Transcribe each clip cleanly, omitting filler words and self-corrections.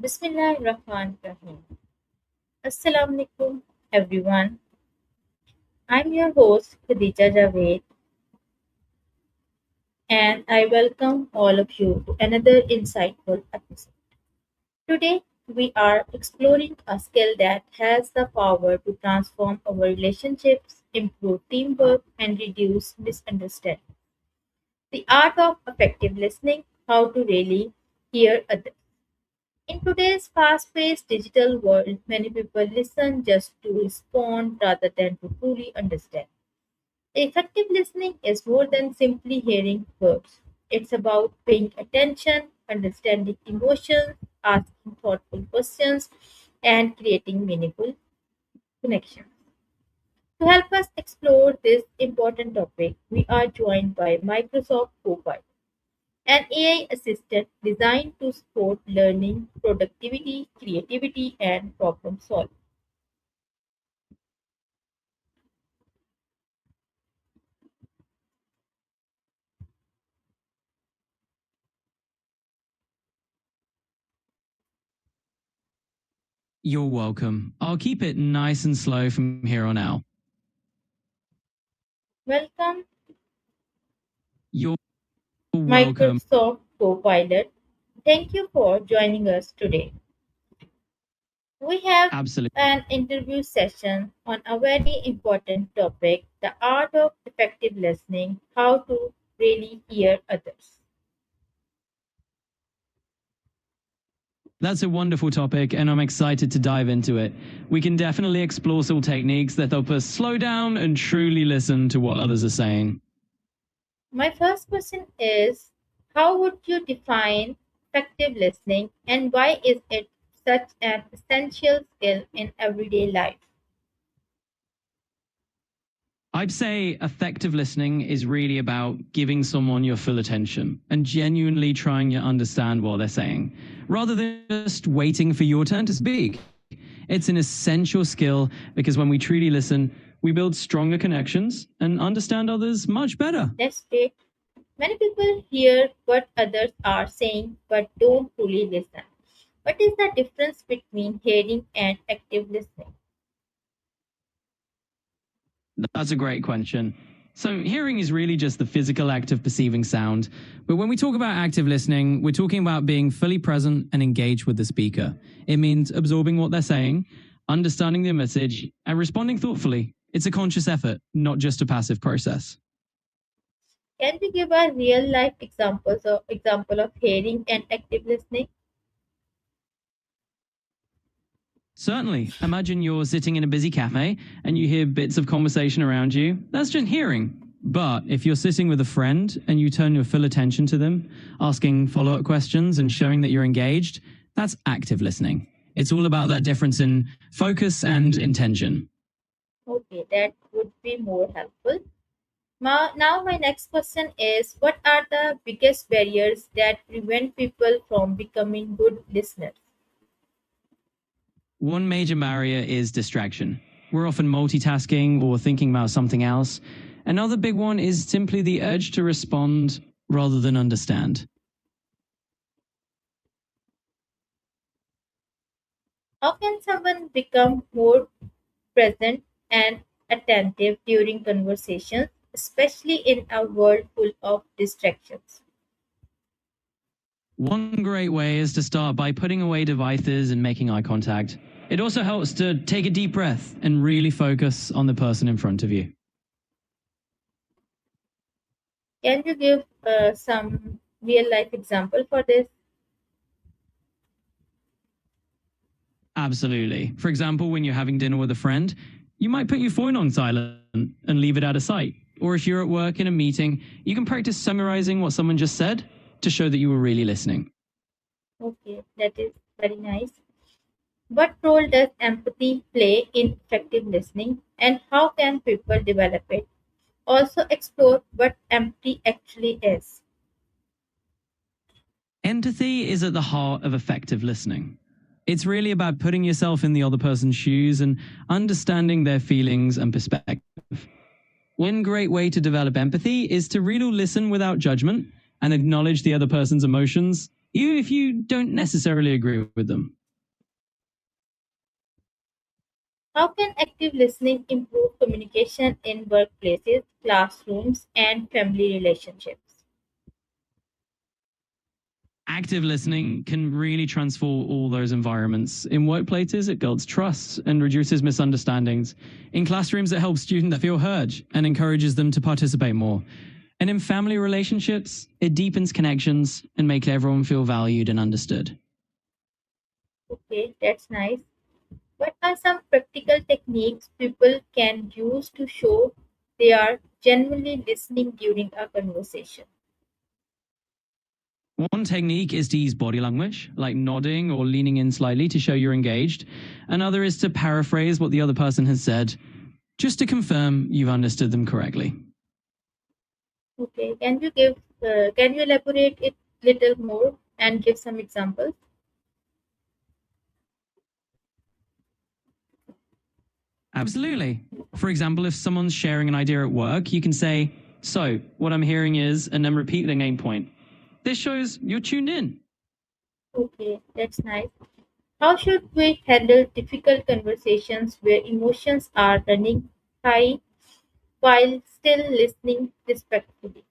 Bismillahirrahmanirrahim. Assalamu alaikum, everyone. I'm your host, Khadija Javed, and I welcome all of you to another insightful episode. Today, we are exploring a skill that has the power to transform our relationships, improve teamwork, and reduce misunderstanding. The art of effective listening, how to really hear others. In today's fast paced digital world, many people listen just to respond rather than to truly understand. Effective listening is more than simply hearing words, it's about paying attention, understanding emotions, asking thoughtful questions, and creating meaningful connections. To help us explore this important topic, we are joined by Microsoft Copilot, an AI assistant designed to support learning, productivity, creativity, and problem solving. You're welcome. I'll keep it nice and slow from here on out. Welcome, You're welcome. Microsoft Copilot. Thank you for joining us today. We have Absolutely. an interview session on a very important topic, the art of effective listening, how to really hear others. That's a wonderful topic, and I'm excited to dive into it. We can definitely explore some techniques that help us slow down and truly listen to what others are saying. My first question is, how would you define effective listening and why is it such an essential skill in everyday life? I'd say effective listening is really about giving someone your full attention and genuinely trying to understand what they're saying, rather than just waiting for your turn to speak. It's an essential skill because when we truly listen, we build stronger connections and understand others much better. That's great. Many people hear what others are saying but don't truly listen. What is the difference between hearing and active listening? That's a great question. So, hearing is really just the physical act of perceiving sound. But when we talk about active listening, we're talking about being fully present and engaged with the speaker. It means absorbing what they're saying, understanding their message, and responding thoughtfully. It's a conscious effort, not just a passive process. Can you give a real life example of hearing and active listening? Certainly. Imagine you're sitting in a busy cafe and you hear bits of conversation around you. That's just hearing. But if you're sitting with a friend and you turn your full attention to them, asking follow up questions and showing that you're engaged, that's active listening. It's all about that difference in focus and intention. Okay, that would be more helpful. Now, my next question is, what are the biggest barriers that prevent people from becoming good listeners? One major barrier is distraction. We're often multitasking or thinking about something else. Another big one is simply the urge to respond rather than understand. How can someone become more present and attentive during conversations, especially in a world full of distractions? One great way is to start by putting away devices and making eye contact. It also helps to take a deep breath and really focus on the person in front of you. Can you give some real life example for this? Absolutely. For example, when you're having dinner with a friend, you might put your phone on silent and leave it out of sight. Or if you're at work in a meeting, you can practice summarizing what someone just said to show that you were really listening. Okay, that is very nice. What role does empathy play in effective listening and how can people develop it? Also, explore what empathy actually is. Empathy is at the heart of effective listening. It's really about putting yourself in the other person's shoes and understanding their feelings and perspective. One great way to develop empathy is to really listen without judgment and acknowledge the other person's emotions. even if you don't necessarily agree with them. How can active listening improve communication in workplaces, classrooms, and family relationships? Active listening can really transform all those environments. In workplaces, it builds trust and reduces misunderstandings. In classrooms, it helps students feel heard and encourages them to participate more. And in family relationships, it deepens connections and makes everyone feel valued and understood. Okay, that's nice. What are some practical techniques people can use to show they are genuinely listening during a conversation? One technique is to use body language, like nodding or leaning in slightly to show you're engaged. Another is to paraphrase what the other person has said, just to confirm you've understood them correctly. Okay, can you elaborate it little more and give some examples? Absolutely. For example, if someone's sharing an idea at work, you can say, "So, what I'm hearing is," and then repeat the main point. This shows you're tuned in. Okay, that's nice. How should we handle difficult conversations where emotions are running high while still listening respectfully?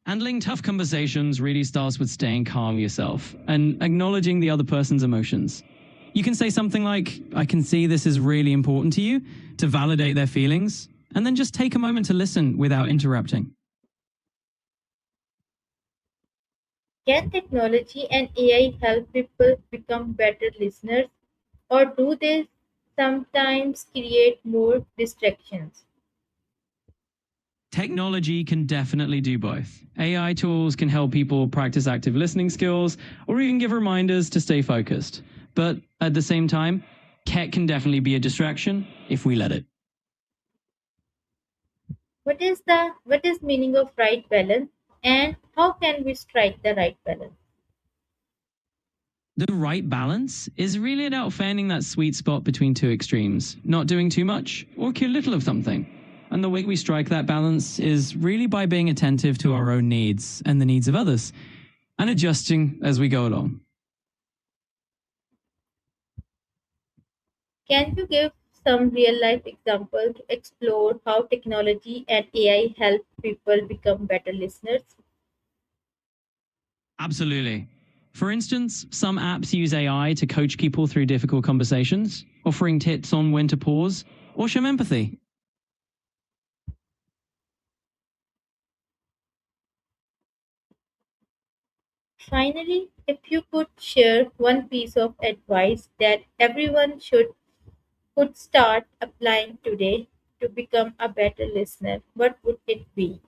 Handling tough conversations really starts with staying calm yourself and acknowledging the other person's emotions. You can say something like, "I can see this is really important to you," to validate their feelings, and then just take a moment to listen without interrupting. Can technology and AI help people become better listeners, or do they sometimes create more distractions? Technology can definitely do both. AI tools can help people practice active listening skills or even give reminders to stay focused. But at the same time, tech can definitely be a distraction if we let it. What is meaning of right balance, and how can we strike the right balance? The right balance is really about finding that sweet spot between two extremes, not doing too much or too little of something. And the way we strike that balance is really by being attentive to our own needs and the needs of others and adjusting as we go along. Can you give some real life example to explore how technology and AI help people become better listeners? Absolutely. For instance, some apps use AI to coach people through difficult conversations, offering tips on when to pause or show empathy. Finally, if you could share one piece of advice that everyone should could start applying today to become a better listener, what would it be?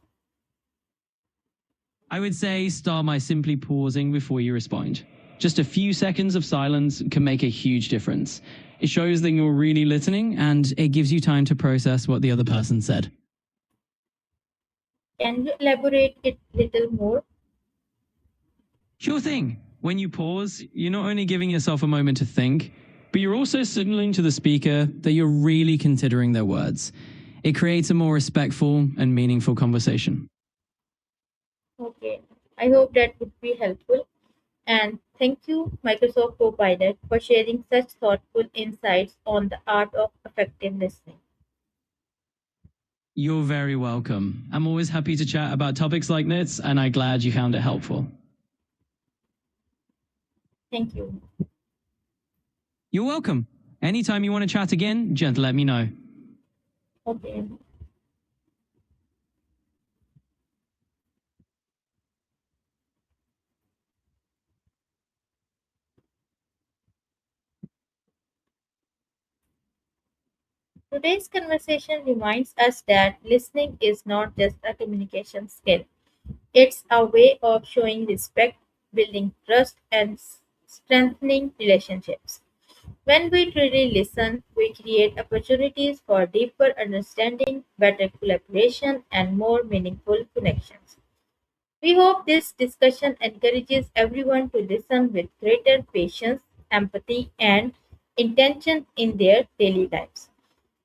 I would say start by simply pausing before you respond. Just a few seconds of silence can make a huge difference. It shows that you're really listening and it gives you time to process what the other person said. Can you elaborate it little more? Sure thing. When you pause, you're not only giving yourself a moment to think, but you're also signaling to the speaker that you're really considering their words. It creates a more respectful and meaningful conversation. Okay, I hope that would be helpful. And thank you, Microsoft Copilot, for sharing such thoughtful insights on the art of effective listening. You're very welcome. I'm always happy to chat about topics like this, and I'm glad you found it helpful. Thank you. You're welcome. Anytime you want to chat again, just let me know. Okay. Today's conversation reminds us that listening is not just a communication skill. It's a way of showing respect, building trust, and strengthening relationships. When we truly listen, we create opportunities for deeper understanding, better collaboration, and more meaningful connections. We hope this discussion encourages everyone to listen with greater patience, empathy, and intention in their daily lives.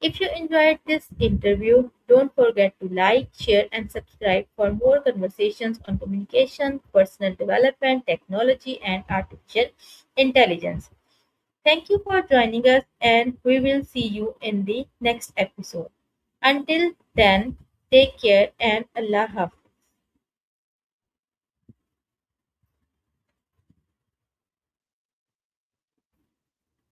If you enjoyed this interview, don't forget to like, share, and subscribe for more conversations on communication, personal development, technology, and artificial intelligence. Thank you for joining us, and we will see you in the next episode. Until then, take care and Allah Hafiz.